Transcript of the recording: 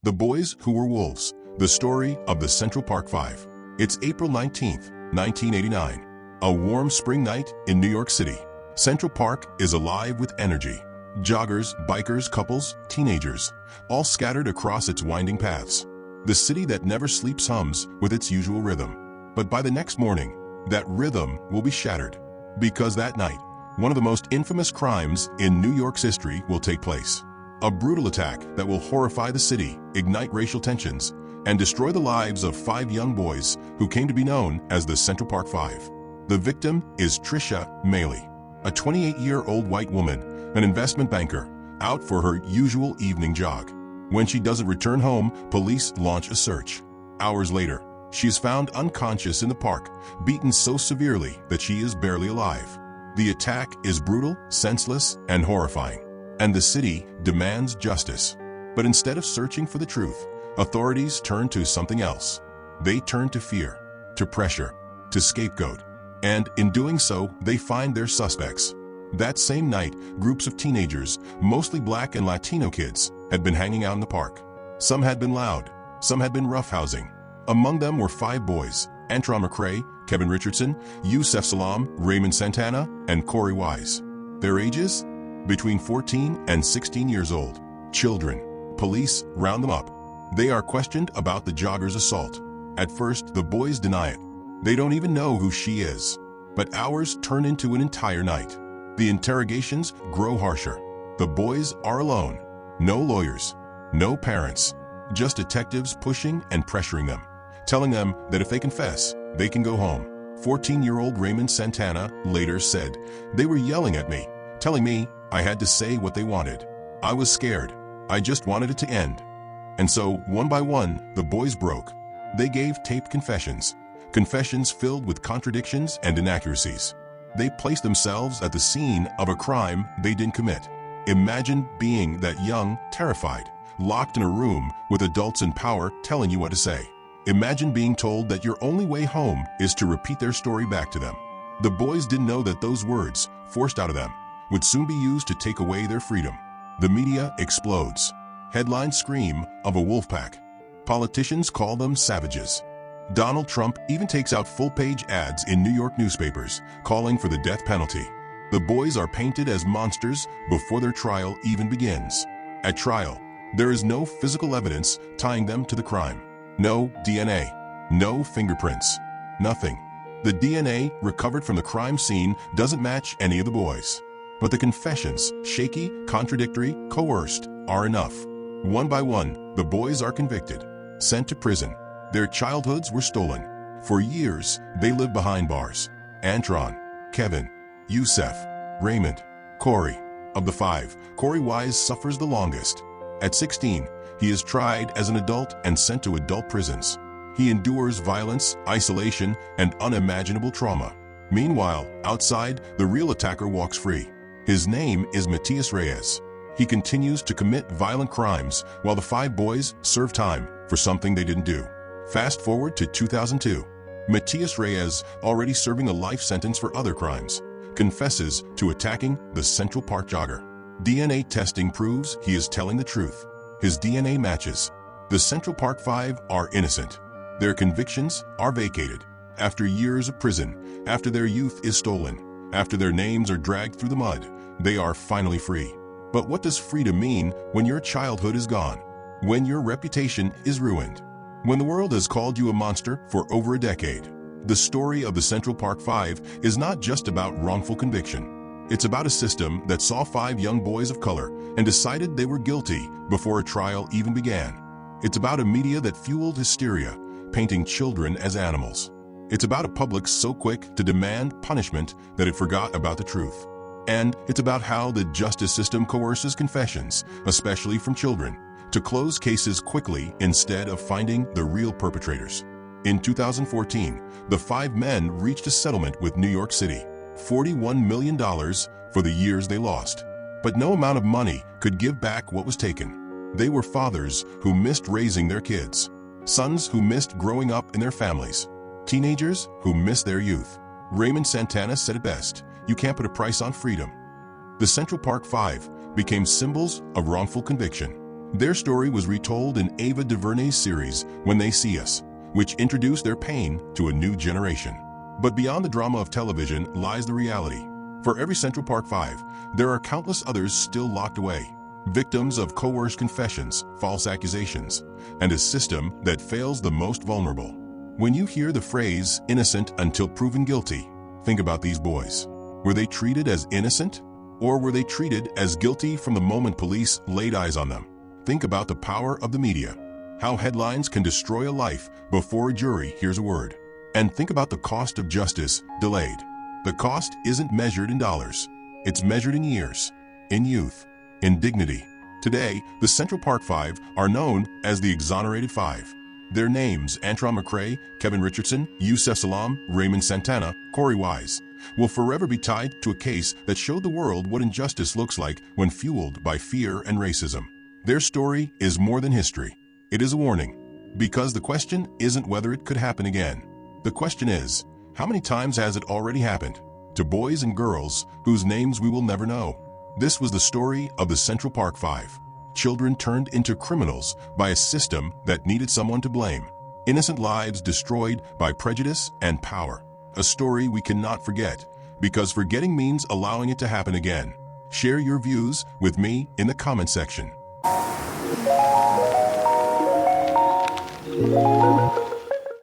The Boys Who Were Wolves, the story of the Central Park Five. It's April 19th, 1989. A warm spring night in New York City. Central Park is alive with energy. Joggers, bikers, couples, teenagers, all scattered across its winding paths. The city that never sleeps hums with its usual rhythm. But by the next morning, that rhythm will be shattered. Because that night, one of the most infamous crimes in New York's history will take place. A brutal attack that will horrify the city, ignite racial tensions, and destroy the lives of 5 young boys who came to be known as the Central Park Five. The victim is Trisha Maley, a 28-year-old white woman, an investment banker, out for her usual evening jog. When she doesn't return home, police launch a search. Hours later, she is found unconscious in the park, beaten so severely that she is barely alive. The attack is brutal, senseless, and horrifying, and the city demands justice. But instead of searching for the truth, authorities turn to something else. They turn to fear, to pressure, to scapegoat, and in doing so, they find their suspects. That same night, groups of teenagers, mostly Black and Latino kids, had been hanging out in the park. Some had been loud, some had been roughhousing. Among them were 5 boys: Antron McCray, Kevin Richardson, Yusef Salaam, Raymond Santana, and Corey Wise. Their ages? Between 14 and 16 years old. Children. Police round them up. They are questioned about the jogger's assault. At first, the boys deny it. They don't even know who she is. But hours turn into an entire night. The interrogations grow harsher. The boys are alone. No lawyers. No parents. Just detectives pushing and pressuring them, telling them that if they confess, they can go home. 14-year-old Raymond Santana later said, "They were yelling at me, telling me I had to say what they wanted. I was scared. I just wanted it to end." And so, one by one, the boys broke. They gave taped confessions. Confessions filled with contradictions and inaccuracies. They placed themselves at the scene of a crime they didn't commit. Imagine being that young, terrified, locked in a room with adults in power telling you what to say. Imagine being told that your only way home is to repeat their story back to them. The boys didn't know that those words, forced out of them, would soon be used to take away their freedom. The media explodes. Headlines scream of a wolf pack. Politicians call them savages. Donald Trump even takes out full-page ads in New York newspapers, calling for the death penalty. The boys are painted as monsters before their trial even begins. At trial, there is no physical evidence tying them to the crime. No DNA, no fingerprints, nothing. The DNA recovered from the crime scene doesn't match any of the boys. But the confessions, shaky, contradictory, coerced, are enough. One by one, the boys are convicted, sent to prison. Their childhoods were stolen. For years, they lived behind bars. Antron, Kevin, Yusef, Raymond, Corey. Of the 5, Corey Wise suffers the longest. At 16, he is tried as an adult and sent to adult prisons. He endures violence, isolation, and unimaginable trauma. Meanwhile, outside, the real attacker walks free. His name is Matias Reyes. He continues to commit violent crimes while the 5 boys serve time for something they didn't do. Fast forward to 2002. Matias Reyes, already serving a life sentence for other crimes, confesses to attacking the Central Park jogger. DNA testing proves he is telling the truth. His DNA matches. The Central Park Five are innocent. Their convictions are vacated. After years of prison, after their youth is stolen, after their names are dragged through the mud, they are finally free. But what does freedom mean when your childhood is gone? When your reputation is ruined? When the world has called you a monster for over a decade? The story of the Central Park Five is not just about wrongful conviction. It's about a system that saw 5 young boys of color and decided they were guilty before a trial even began. It's about a media that fueled hysteria, painting children as animals. It's about a public so quick to demand punishment that it forgot about the truth. And it's about how the justice system coerces confessions, especially from children, to close cases quickly instead of finding the real perpetrators. In 2014, the 5 men reached a settlement with New York City, $41 million for the years they lost. But no amount of money could give back what was taken. They were fathers who missed raising their kids, sons who missed growing up in their families, teenagers who missed their youth. Raymond Santana said it best, "You can't put a price on freedom." The Central Park Five became symbols of wrongful conviction, Their story was retold in Ava DuVernay's series When They See Us, which introduced their pain to a new generation. But beyond the drama of television lies the reality. For every Central Park 5, there are countless others still locked away, victims of coerced confessions, false accusations, and a system that fails the most vulnerable. When you hear the phrase, innocent until proven guilty, think about these boys. Were they treated as innocent? Or were they treated as guilty from the moment police laid eyes on them? Think about the power of the media, how headlines can destroy a life before a jury hears a word. And think about the cost of justice delayed. The cost isn't measured in dollars. It's measured in years, in youth, in dignity. Today, the Central Park 5 are known as the Exonerated 5. Their names, Antron McCray, Kevin Richardson, Yusef Salaam, Raymond Santana, Corey Wise, will forever be tied to a case that showed the world what injustice looks like when fueled by fear and racism. Their story is more than history. It is a warning. Because the question isn't whether it could happen again. The question is, how many times has it already happened? To boys and girls whose names we will never know. This was the story of the Central Park 5. Children turned into criminals by a system that needed someone to blame. Innocent lives destroyed by prejudice and power. A story we cannot forget, because forgetting means allowing it to happen again. Share your views with me in the comment section.